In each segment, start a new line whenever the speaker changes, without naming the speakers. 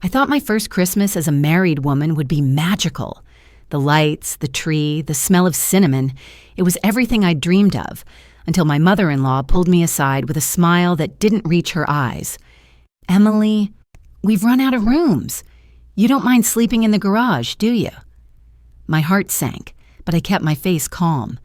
I thought my first Christmas as a married woman would be magical. The lights, the tree, the smell of cinnamon, it was everything I'd dreamed of, until my mother-in-law pulled me aside with a smile that didn't reach her eyes. "Emily, we've run out of rooms. You don't mind sleeping in the garage, do you?" My heart sank, but I kept my face calm.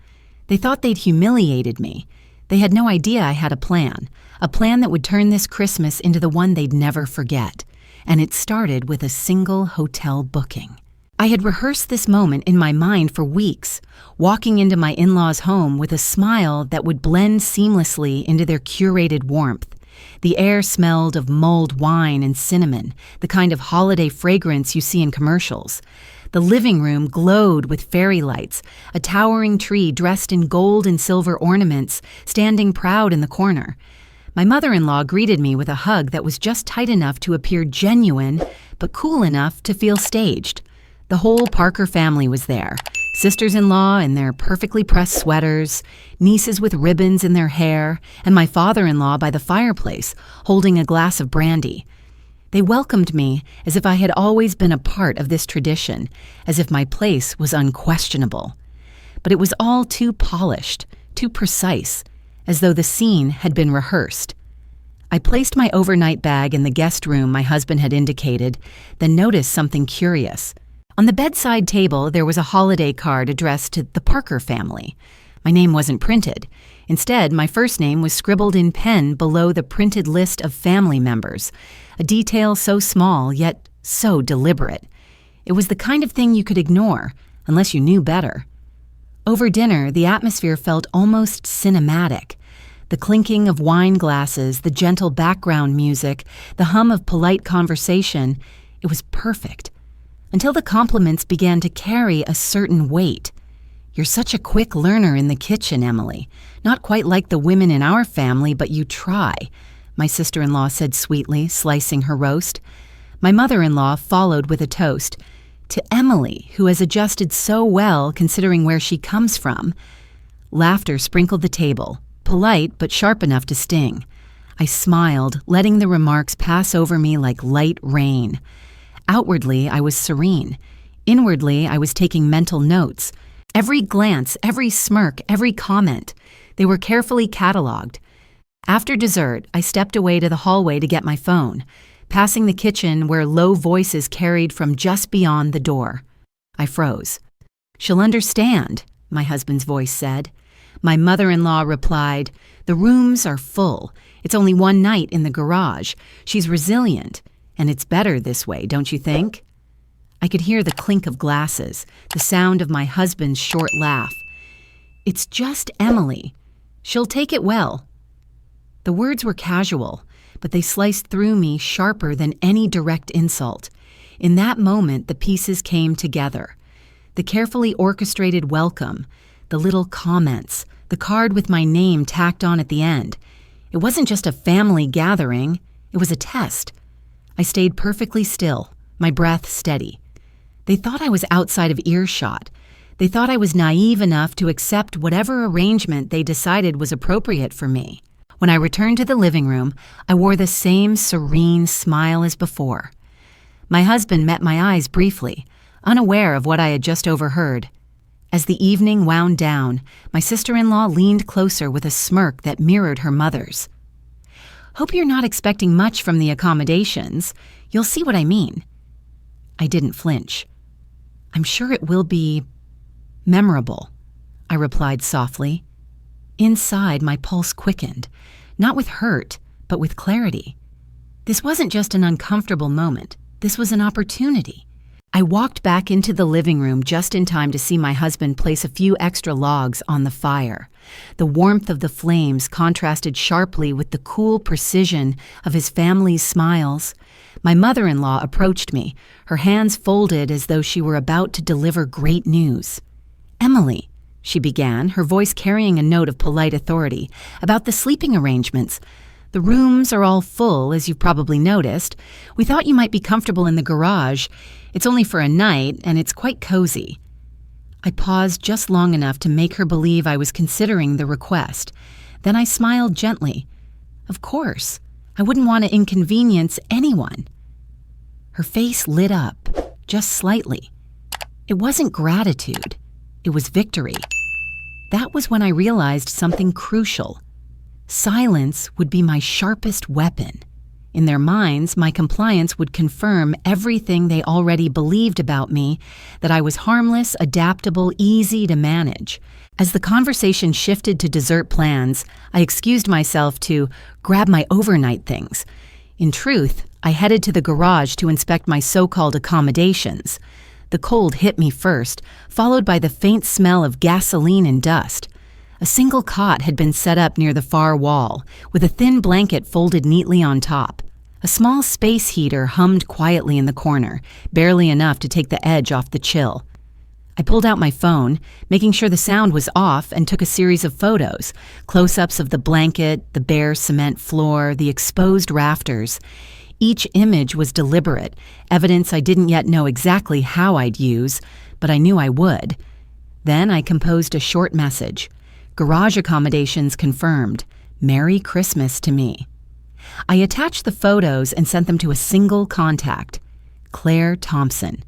They thought they'd humiliated me. They had no idea I had a plan that would turn this Christmas into the one they'd never forget. And it started with a single hotel booking. I had rehearsed this moment in my mind for weeks, walking into my in-laws' home with a smile that would blend seamlessly into their curated warmth. The air smelled of mulled wine and cinnamon, the kind of holiday fragrance you see in commercials. The living room glowed with fairy lights, a towering tree dressed in gold and silver ornaments, standing proud in the corner. My mother-in-law greeted me with a hug that was just tight enough to appear genuine, but cool enough to feel staged. The whole Parker family was there, sisters-in-law in their perfectly pressed sweaters, nieces with ribbons in their hair, and my father-in-law by the fireplace, holding a glass of brandy. They welcomed me as if I had always been a part of this tradition, as if my place was unquestionable. But it was all too polished, too precise, as though the scene had been rehearsed. I placed my overnight bag in the guest room my husband had indicated, then noticed something curious. On the bedside table, there was a holiday card addressed to the Parker family. My name wasn't printed. Instead, my first name was scribbled in pen below the printed list of family members, a detail so small yet so deliberate. It was the kind of thing you could ignore, unless you knew better. Over dinner, the atmosphere felt almost cinematic. The clinking of wine glasses, the gentle background music, the hum of polite conversation, it was perfect. Until the compliments began to carry a certain weight. "You're such a quick learner in the kitchen, Emily. Not quite like the women in our family, but you try," my sister-in-law said sweetly, slicing her roast. My mother-in-law followed with a toast. "To Emily, who has adjusted so well considering where she comes from." Laughter sprinkled the table, polite but sharp enough to sting. I smiled, letting the remarks pass over me like light rain. Outwardly, I was serene. Inwardly, I was taking mental notes. Every glance, every smirk, every comment. They were carefully cataloged. After dessert, I stepped away to the hallway to get my phone, passing the kitchen where low voices carried from just beyond the door. I froze. "She'll understand," my husband's voice said. My mother-in-law replied, "The rooms are full. It's only one night in the garage. She's resilient, and it's better this way, don't you think?" I could hear the clink of glasses, the sound of my husband's short laugh. "It's just Emily. She'll take it well." The words were casual, but they sliced through me sharper than any direct insult. In that moment, the pieces came together. The carefully orchestrated welcome, the little comments, the card with my name tacked on at the end. It wasn't just a family gathering, it was a test. I stayed perfectly still, my breath steady. They thought I was outside of earshot. They thought I was naive enough to accept whatever arrangement they decided was appropriate for me. When I returned to the living room, I wore the same serene smile as before. My husband met my eyes briefly, unaware of what I had just overheard. As the evening wound down, my sister-in-law leaned closer with a smirk that mirrored her mother's. "Hope you're not expecting much from the accommodations. You'll see what I mean." I didn't flinch. "I'm sure it will be memorable," I replied softly. Inside, my pulse quickened, not with hurt, but with clarity. This wasn't just an uncomfortable moment. This was an opportunity. I walked back into the living room just in time to see my husband place a few extra logs on the fire. The warmth of the flames contrasted sharply with the cool precision of his family's smiles. My mother-in-law approached me, her hands folded as though she were about to deliver great news. "Emily," she began, her voice carrying a note of polite authority, "about the sleeping arrangements. The rooms are all full, as you've probably noticed. We thought you might be comfortable in the garage. It's only for a night, and it's quite cozy." I paused just long enough to make her believe I was considering the request. Then I smiled gently. "Of course. I wouldn't want to inconvenience anyone." Her face lit up, just slightly. It wasn't gratitude. It was victory. That was when I realized something crucial. Silence would be my sharpest weapon. In their minds, my compliance would confirm everything they already believed about me, that I was harmless, adaptable, easy to manage. As the conversation shifted to dessert plans, I excused myself to grab my overnight things. In truth, I headed to the garage to inspect my so-called accommodations. The cold hit me first, followed by the faint smell of gasoline and dust. A single cot had been set up near the far wall, with a thin blanket folded neatly on top. A small space heater hummed quietly in the corner, barely enough to take the edge off the chill. I pulled out my phone, making sure the sound was off, and took a series of photos, close-ups of the blanket, the bare cement floor, the exposed rafters. Each image was deliberate, evidence I didn't yet know exactly how I'd use, but I knew I would. Then I composed a short message. Garage accommodations confirmed. Merry Christmas to me. I attached the photos and sent them to a single contact, Claire Thompson.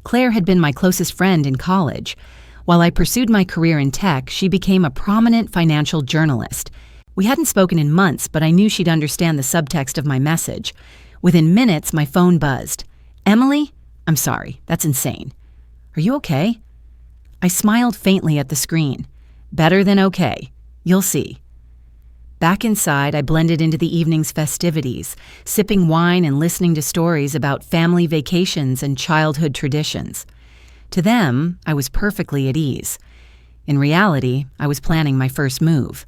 Claire had been my closest friend in college. While I pursued my career in tech, she became a prominent financial journalist. We hadn't spoken in months, but I knew she'd understand the subtext of my message. Within minutes, my phone buzzed. Emily? I'm sorry, that's insane. Are you okay? I smiled faintly at the screen. Better than okay. You'll see. Back inside, I blended into the evening's festivities, sipping wine and listening to stories about family vacations and childhood traditions. To them, I was perfectly at ease. In reality, I was planning my first move.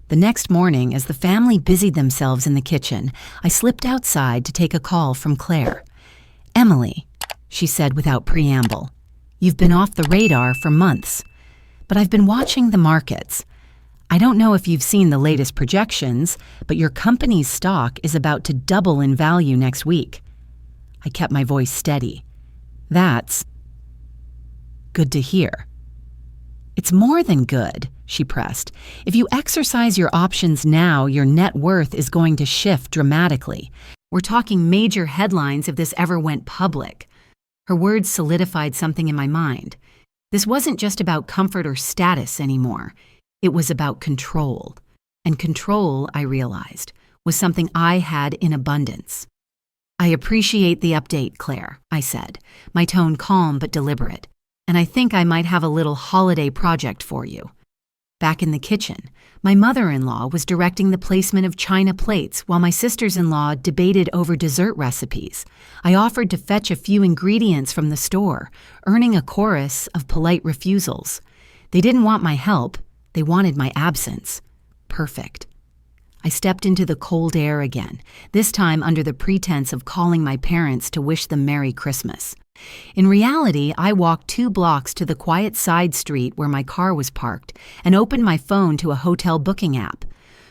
The next morning, as the family busied themselves in the kitchen, I slipped outside to take a call from Claire. Emily, she said without preamble, you've been off the radar for months, but I've been watching the markets. I don't know if you've seen the latest projections, but your company's stock is about to double in value next week. I kept my voice steady. That's good to hear. It's more than good, she pressed. If you exercise your options now, your net worth is going to shift dramatically. We're talking major headlines if this ever went public. Her words solidified something in my mind. This wasn't just about comfort or status anymore. It was about control. And control, I realized, was something I had in abundance. I appreciate the update, Claire, I said, my tone calm but deliberate. And I think I might have a little holiday project for you. Back in the kitchen, my mother-in-law was directing the placement of china plates while my sisters-in-law debated over dessert recipes. I offered to fetch a few ingredients from the store, earning a chorus of polite refusals. They didn't want my help. They wanted my absence. Perfect. I stepped into the cold air again, this time under the pretense of calling my parents to wish them Merry Christmas. In reality, I walked 2 blocks to the quiet side street where my car was parked and opened my phone to a hotel booking app.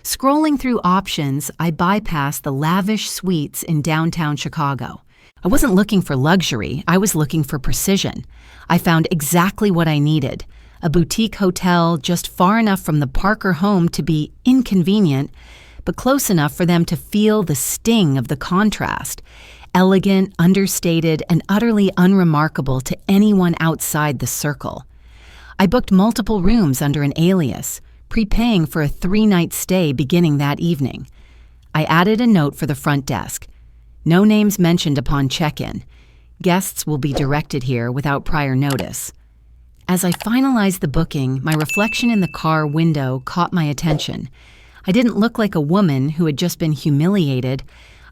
Scrolling through options, I bypassed the lavish suites in downtown Chicago. I wasn't looking for luxury, I was looking for precision. I found exactly what I needed. A boutique hotel just far enough from the Parker home to be inconvenient, but close enough for them to feel the sting of the contrast. Elegant, understated, and utterly unremarkable to anyone outside the circle. I booked multiple rooms under an alias, prepaying for a 3-night stay beginning that evening. I added a note for the front desk. No names mentioned upon check-in. Guests will be directed here without prior notice. As I finalized the booking, my reflection in the car window caught my attention. I didn't look like a woman who had just been humiliated.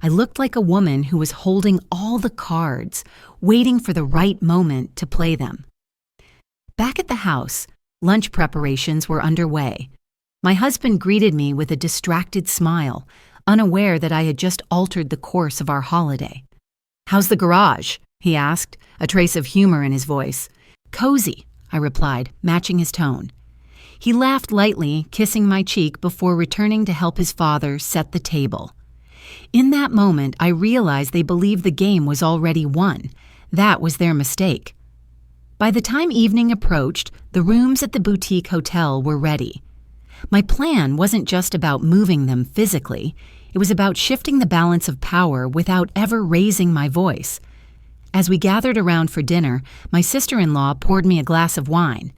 I looked like a woman who was holding all the cards, waiting for the right moment to play them. Back at the house, lunch preparations were underway. My husband greeted me with a distracted smile, unaware that I had just altered the course of our holiday. "How's the garage?" he asked, a trace of humor in his voice. "Cozy," I replied, matching his tone. He laughed lightly, kissing my cheek before returning to help his father set the table. In that moment, I realized they believed the game was already won. That was their mistake. By the time evening approached, the rooms at the boutique hotel were ready. My plan wasn't just about moving them physically. It was about shifting the balance of power without ever raising my voice. As we gathered around for dinner, my sister-in-law poured me a glass of wine.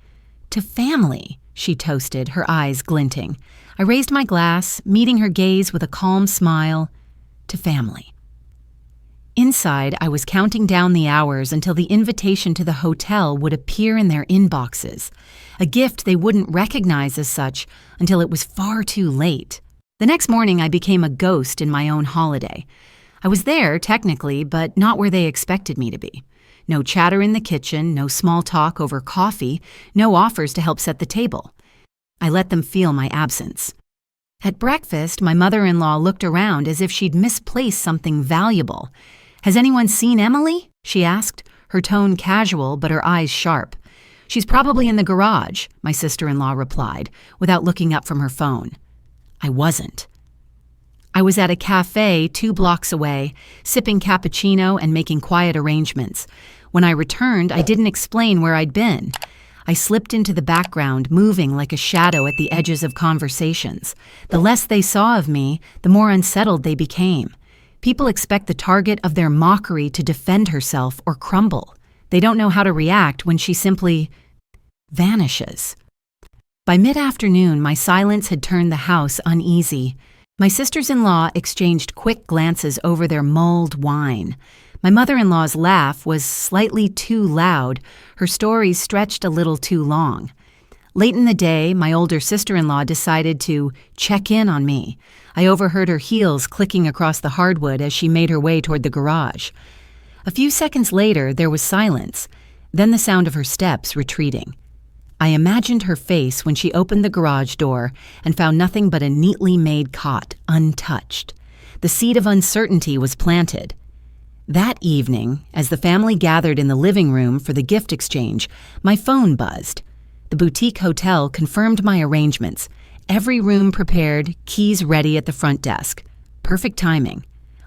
"To family," she toasted, her eyes glinting. I raised my glass, meeting her gaze with a calm smile. "To family." Inside, I was counting down the hours until the invitation to the hotel would appear in their inboxes, a gift they wouldn't recognize as such until it was far too late. The next morning, I became a ghost in my own holiday. I was there, technically, but not where they expected me to be. No chatter in the kitchen, no small talk over coffee, no offers to help set the table. I let them feel my absence. At breakfast, my mother-in-law looked around as if she'd misplaced something valuable. "Has anyone seen Emily?" she asked, her tone casual but her eyes sharp. "She's probably in the garage," my sister-in-law replied, without looking up from her phone. I wasn't. I was at a cafe 2 blocks away, sipping cappuccino and making quiet arrangements. When I returned, I didn't explain where I'd been. I slipped into the background, moving like a shadow at the edges of conversations. The less they saw of me, the more unsettled they became. People expect the target of their mockery to defend herself or crumble. They don't know how to react when she simply vanishes. By mid-afternoon, my silence had turned the house uneasy. My sisters-in-law exchanged quick glances over their mulled wine. My mother-in-law's laugh was slightly too loud. Her stories stretched a little too long. Late in the day, my older sister-in-law decided to check in on me. I overheard her heels clicking across the hardwood as she made her way toward the garage. A few seconds later, there was silence, then the sound of her steps retreating. I imagined her face when she opened the garage door and found nothing but a neatly made cot, untouched. The seed of uncertainty was planted. That evening, as the family gathered in the living room for the gift exchange, my phone buzzed. The boutique hotel confirmed my arrangements. Every room prepared, keys ready at the front desk. Perfect timing.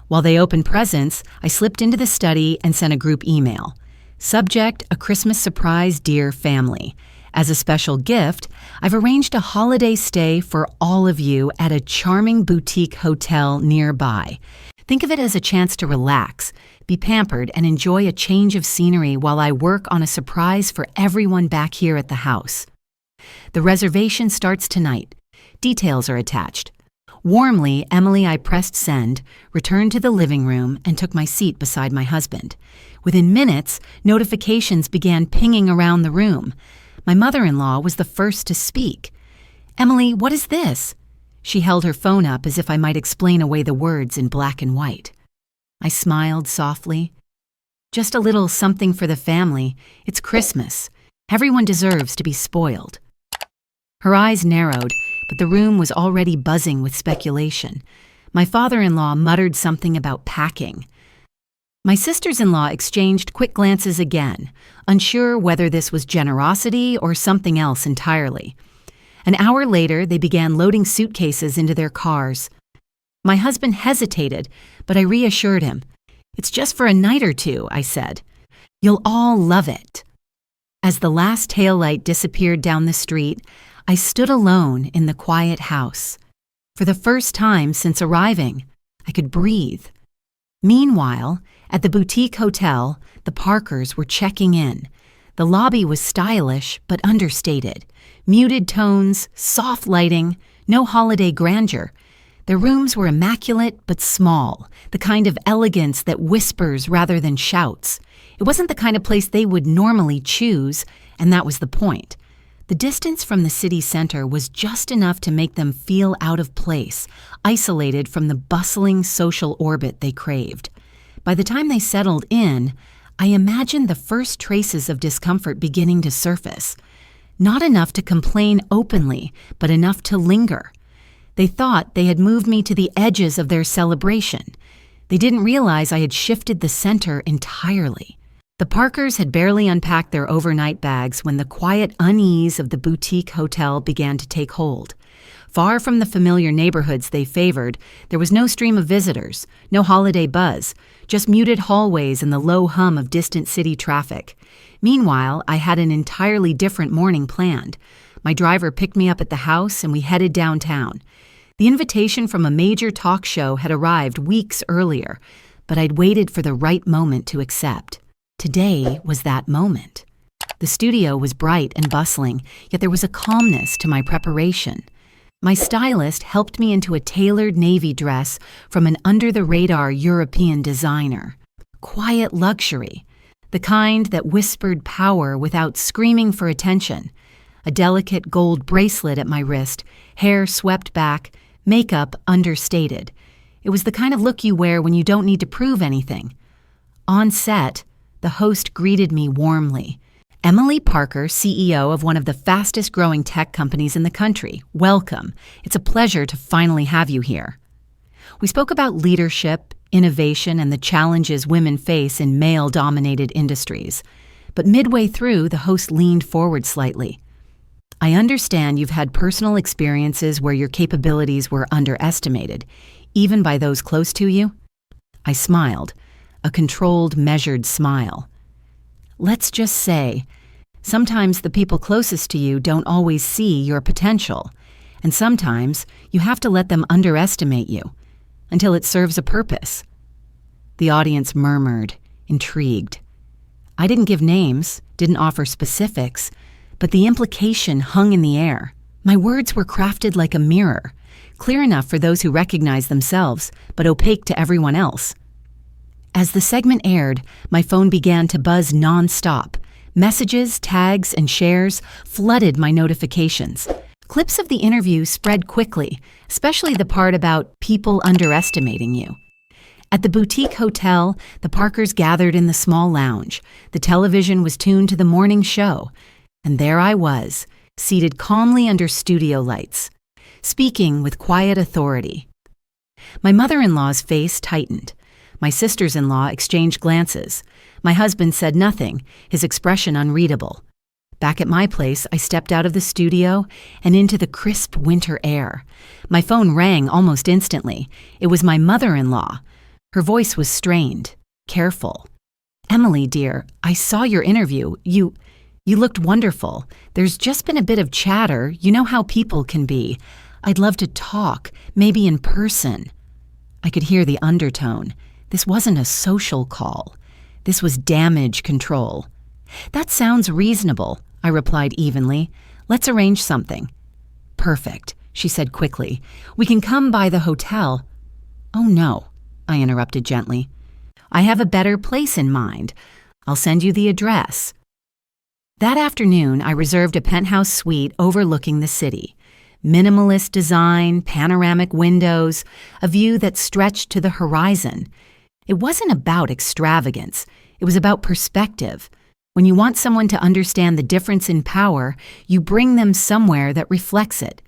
While they opened presents, I slipped into the study and sent a group email. Subject, a Christmas surprise, dear family. As a special gift, I've arranged a holiday stay for all of you at a charming boutique hotel nearby. Think of it as a chance to relax, be pampered, and enjoy a change of scenery while I work on a surprise for everyone back here at the house. The reservation starts tonight. Details are attached. Warmly, Emily, I pressed send, returned to the living room, and took my seat beside my husband. Within minutes, notifications began pinging around the room. My mother-in-law was the first to speak. "Emily, what is this?" She held her phone up as if I might explain away the words in black and white. I smiled softly. "Just a little something for the family. It's Christmas. Everyone deserves to be spoiled." Her eyes narrowed, but the room was already buzzing with speculation. My father-in-law muttered something about packing. My sisters-in-law exchanged quick glances again, unsure whether this was generosity or something else entirely. An hour later, they began loading suitcases into their cars. My husband hesitated, but I reassured him. "It's just for a night or two," I said. "You'll all love it." As the last taillight disappeared down the street, I stood alone in the quiet house. For the first time since arriving, I could breathe. Meanwhile, at the boutique hotel, the Parkers were checking in. The lobby was stylish but understated. Muted tones, soft lighting, no holiday grandeur. Their rooms were immaculate but small, the kind of elegance that whispers rather than shouts. It wasn't the kind of place they would normally choose, and that was the point. The distance from the city center was just enough to make them feel out of place, isolated from the bustling social orbit they craved. By the time they settled in, I imagined the first traces of discomfort beginning to surface. Not enough to complain openly, but enough to linger. They thought they had moved me to the edges of their celebration. They didn't realize I had shifted the center entirely. The Parkers had barely unpacked their overnight bags when the quiet unease of the boutique hotel began to take hold. Far from the familiar neighborhoods they favored, there was no stream of visitors, no holiday buzz, just muted hallways and the low hum of distant city traffic. Meanwhile, I had an entirely different morning planned. My driver picked me up at the house and we headed downtown. The invitation from a major talk show had arrived weeks earlier, but I'd waited for the right moment to accept. Today was that moment. The studio was bright and bustling, yet there was a calmness to my preparation. My stylist helped me into a tailored navy dress from an under-the-radar European designer. Quiet luxury, the kind that whispered power without screaming for attention. A delicate gold bracelet at my wrist, hair swept back, makeup understated. It was the kind of look you wear when you don't need to prove anything. On set, the host greeted me warmly. "Emily Parker, CEO of one of the fastest-growing tech companies in the country. Welcome. It's a pleasure to finally have you here." We spoke about leadership, innovation, and the challenges women face in male-dominated industries. But midway through, the host leaned forward slightly. "I understand you've had personal experiences where your capabilities were underestimated, even by those close to you?" I smiled, a controlled, measured smile. "Let's just say, sometimes the people closest to you don't always see your potential, and sometimes you have to let them underestimate you until it serves a purpose." The audience murmured, intrigued. I didn't give names, didn't offer specifics, but the implication hung in the air. My words were crafted like a mirror, clear enough for those who recognize themselves, but opaque to everyone else. As the segment aired, my phone began to buzz nonstop. Messages, tags, and shares flooded my notifications. Clips of the interview spread quickly, especially the part about people underestimating you. At the boutique hotel, the Parkers gathered in the small lounge. The television was tuned to the morning show. And there I was, seated calmly under studio lights, speaking with quiet authority. My mother-in-law's face tightened. My sisters-in-law exchanged glances. My husband said nothing, his expression unreadable. Back at my place, I stepped out of the studio and into the crisp winter air. My phone rang almost instantly. It was my mother-in-law. Her voice was strained, careful. "Emily, dear, I saw your interview. You looked wonderful. There's just been a bit of chatter. You know how people can be. I'd love to talk, maybe in person." I could hear the undertone. This wasn't a social call. This was damage control. "That sounds reasonable," I replied evenly. "Let's arrange something." "Perfect," she said quickly. "We can come by the hotel." "Oh no," I interrupted gently. "I have a better place in mind. I'll send you the address." That afternoon, I reserved a penthouse suite overlooking the city. Minimalist design, panoramic windows, a view that stretched to the horizon. It wasn't about extravagance. It was about perspective. When you want someone to understand the difference in power, you bring them somewhere that reflects it.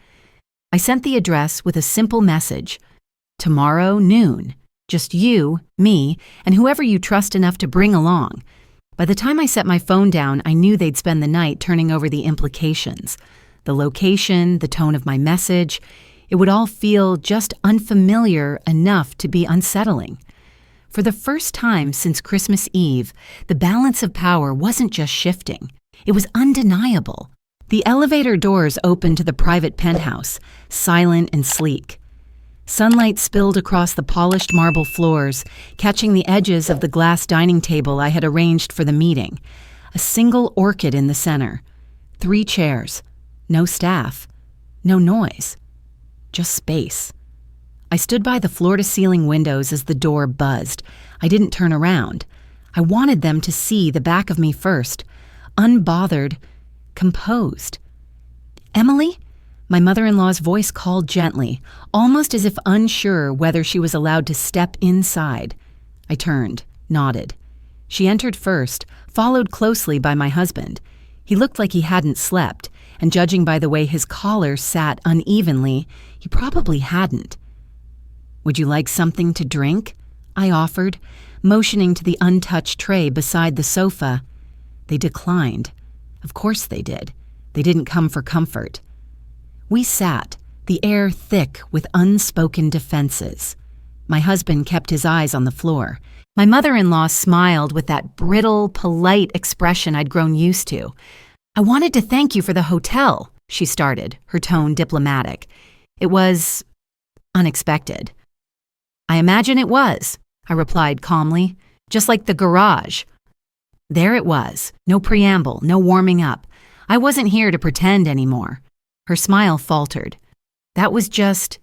I sent the address with a simple message. "Tomorrow, noon. Just you, me, and whoever you trust enough to bring along." By the time I set my phone down, I knew they'd spend the night turning over the implications. The location, the tone of my message, it would all feel just unfamiliar enough to be unsettling. For the first time since Christmas Eve, the balance of power wasn't just shifting. It was undeniable. The elevator doors opened to the private penthouse, silent and sleek. Sunlight spilled across the polished marble floors, catching the edges of the glass dining table I had arranged for the meeting. A single orchid in the center. 3 chairs. No staff. No noise. Just space. I stood by the floor-to-ceiling windows as the door buzzed. I didn't turn around. I wanted them to see the back of me first. Unbothered, composed. "Emily?" My mother-in-law's voice called gently, almost as if unsure whether she was allowed to step inside. I turned, nodded. She entered first, followed closely by my husband. He looked like he hadn't slept, and judging by the way his collar sat unevenly, he probably hadn't. "Would you like something to drink?" I offered, motioning to the untouched tray beside the sofa. They declined. Of course they did. They didn't come for comfort. We sat, the air thick with unspoken defenses. My husband kept his eyes on the floor. My mother-in-law smiled with that brittle, polite expression I'd grown used to. "I wanted to thank you for the hotel," she started, her tone diplomatic. "It was unexpected. "I imagine it was," I replied calmly, "just like the garage." There it was, no preamble, no warming up. I wasn't here to pretend anymore. Her smile faltered. That was just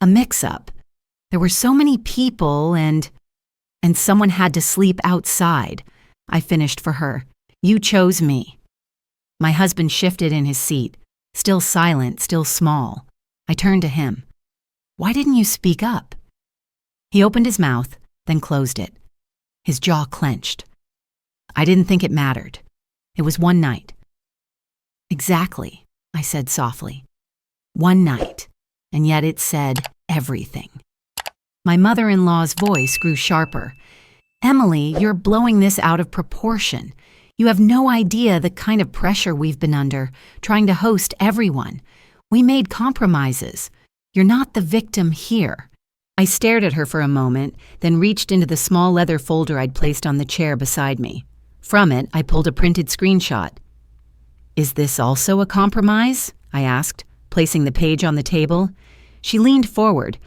a mix-up. There were so many people and someone had to sleep outside. I finished for her. You chose me. My husband shifted in his seat, still silent, still small. I turned to him. Why didn't you speak up? He opened his mouth, then closed it. His jaw clenched. I didn't think it mattered. It was one night. Exactly, I said softly. One night, and yet it said everything. My mother-in-law's voice grew sharper. Emily, you're blowing this out of proportion. You have no idea the kind of pressure we've been under, trying to host everyone. We made compromises. You're not the victim here. I stared at her for a moment, then reached into the small leather folder I'd placed on the chair beside me. From it, I pulled a printed screenshot. Is this also a compromise? I asked, placing the page on the table. She leaned forward.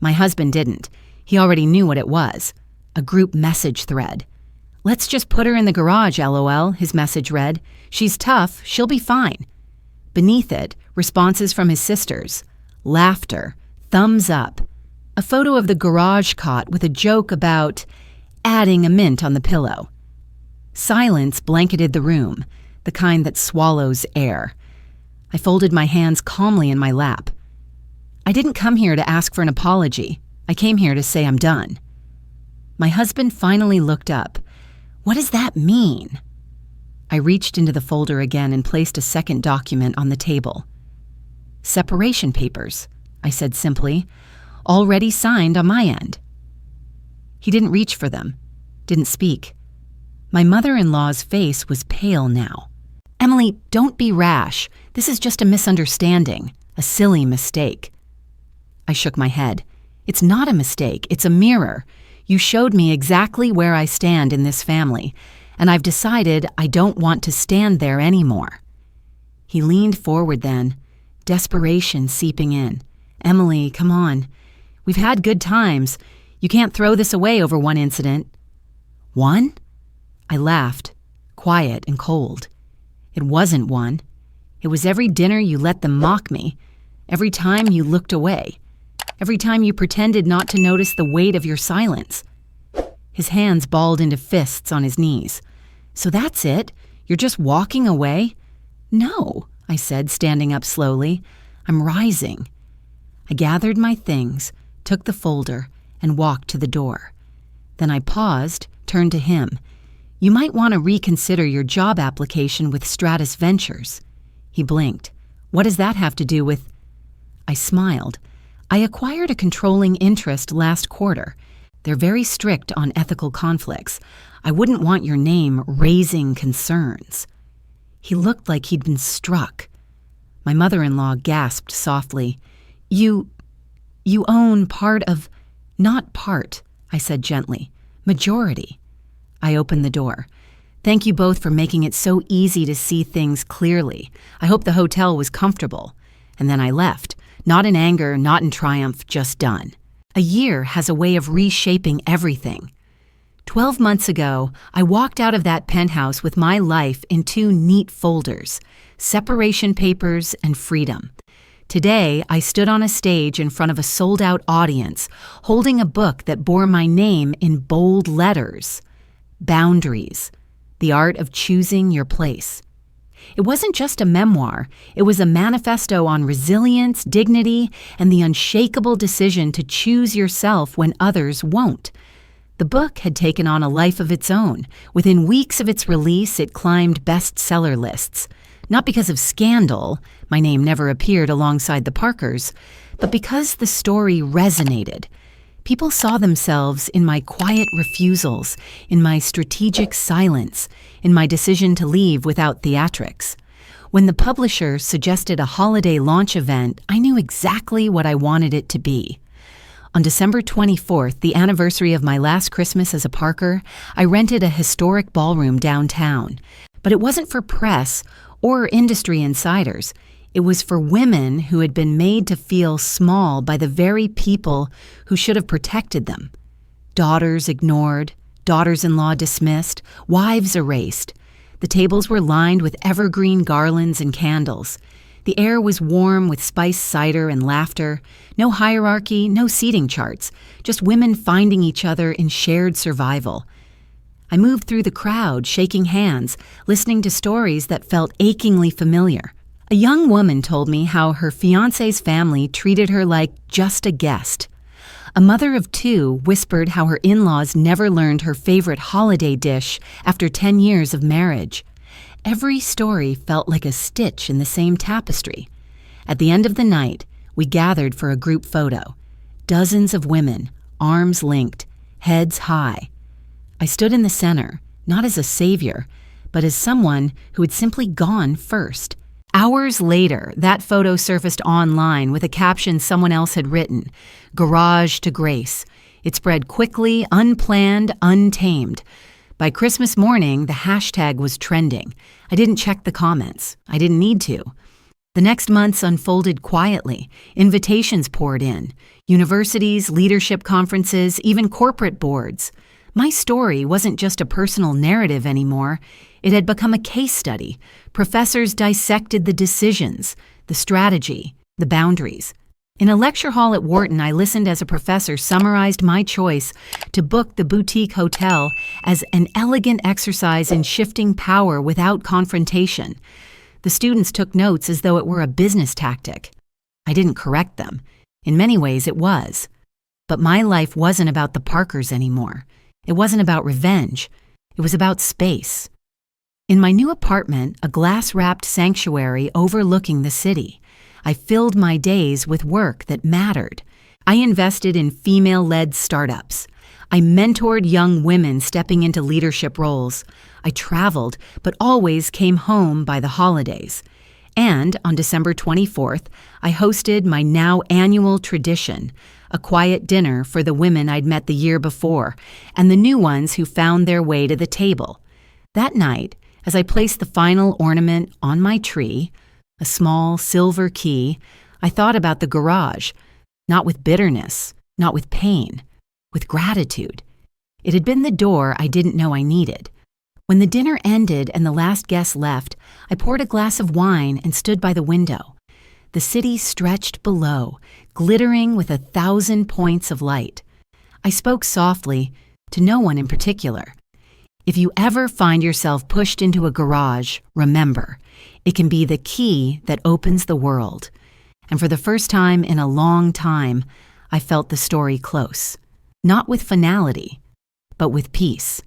My husband didn't. He already knew what it was. A group message thread. Let's just put her in the garage, LOL, his message read. She's tough, she'll be fine. Beneath it, responses from his sisters. Laughter. Thumbs up. A photo of the garage cot with a joke about adding a mint on the pillow. Silence blanketed the room, the kind that swallows air. I folded my hands calmly in my lap. I didn't come here to ask for an apology. I came here to say I'm done. My husband finally looked up. What does that mean? I reached into the folder again and placed a second document on the table. Separation papers, I said simply, already signed on my end. He didn't reach for them, didn't speak. My mother-in-law's face was pale now. Emily, don't be rash. This is just a misunderstanding, a silly mistake. I shook my head. It's not a mistake, it's a mirror. You showed me exactly where I stand in this family, and I've decided I don't want to stand there anymore. He leaned forward then, desperation seeping in. Emily, come on. We've had good times. You can't throw this away over one incident. One? I laughed, quiet and cold. It wasn't one. It was every dinner you let them mock me, every time you looked away, every time you pretended not to notice the weight of your silence. His hands balled into fists on his knees. So that's it? You're just walking away? No, I said, standing up slowly. I'm rising. I gathered my things, took the folder, and walked to the door. Then I paused, turned to him. You might want to reconsider your job application with Stratus Ventures. He blinked. What does that have to do with... I smiled. I acquired a controlling interest last quarter. They're very strict on ethical conflicts. I wouldn't want your name raising concerns. He looked like he'd been struck. My mother-in-law gasped softly. You own part of... Not part, I said gently. Majority. I opened the door. Thank you both for making it so easy to see things clearly. I hope the hotel was comfortable. And then I left. Not in anger, not in triumph, just done. A year has a way of reshaping everything. 12 months ago, I walked out of that penthouse with my life in two neat folders, separation papers and freedom. Today, I stood on a stage in front of a sold-out audience, holding a book that bore my name in bold letters. Boundaries, the art of choosing your place. It wasn't just a memoir, it was a manifesto on resilience, dignity, and the unshakable decision to choose yourself when others won't. The book had taken on a life of its own. Within weeks of its release, it climbed bestseller lists. Not because of scandal, my name never appeared alongside the Parkers, but because the story resonated. People saw themselves in my quiet refusals, in my strategic silence, in my decision to leave without theatrics. When the publisher suggested a holiday launch event, I knew exactly what I wanted it to be. On December 24th, the anniversary of my last Christmas as a Parker, I rented a historic ballroom downtown. But it wasn't for press or industry insiders. It was for women who had been made to feel small by the very people who should have protected them. Daughters ignored, daughters-in-law dismissed, wives erased. The tables were lined with evergreen garlands and candles. The air was warm with spiced cider and laughter. No hierarchy, no seating charts, just women finding each other in shared survival. I moved through the crowd, shaking hands, listening to stories that felt achingly familiar. A young woman told me how her fiancé's family treated her like just a guest. A mother of two whispered how her in-laws never learned her favorite holiday dish after 10 years of marriage. Every story felt like a stitch in the same tapestry. At the end of the night, we gathered for a group photo. Dozens of women, arms linked, heads high. I stood in the center, not as a savior, but as someone who had simply gone first. Hours later, that photo surfaced online with a caption someone else had written, "Garage to Grace." It spread quickly, unplanned, untamed. By Christmas morning, the hashtag was trending. I didn't check the comments. I didn't need to. The next months unfolded quietly. Invitations poured in. Universities, leadership conferences, even corporate boards. My story wasn't just a personal narrative anymore. It had become a case study. Professors dissected the decisions, the strategy, the boundaries. In a lecture hall at Wharton, I listened as a professor summarized my choice to book the boutique hotel as an elegant exercise in shifting power without confrontation. The students took notes as though it were a business tactic. I didn't correct them. In many ways, it was. But my life wasn't about the Parkers anymore. It wasn't about revenge. It was about space. In my new apartment, a glass-wrapped sanctuary overlooking the city, I filled my days with work that mattered. I invested in female-led startups. I mentored young women stepping into leadership roles. I traveled, but always came home by the holidays. And on December 24th, I hosted my now annual tradition, a quiet dinner for the women I'd met the year before and the new ones who found their way to the table. That night, as I placed the final ornament on my tree, a small silver key, I thought about the garage, not with bitterness, not with pain, with gratitude. It had been the door I didn't know I needed. When the dinner ended and the last guest left, I poured a glass of wine and stood by the window. The city stretched below, glittering with 1,000 points of light. I spoke softly, to no one in particular. If you ever find yourself pushed into a garage, remember, it can be the key that opens the world. And for the first time in a long time, I felt the story close. Not with finality, but with peace.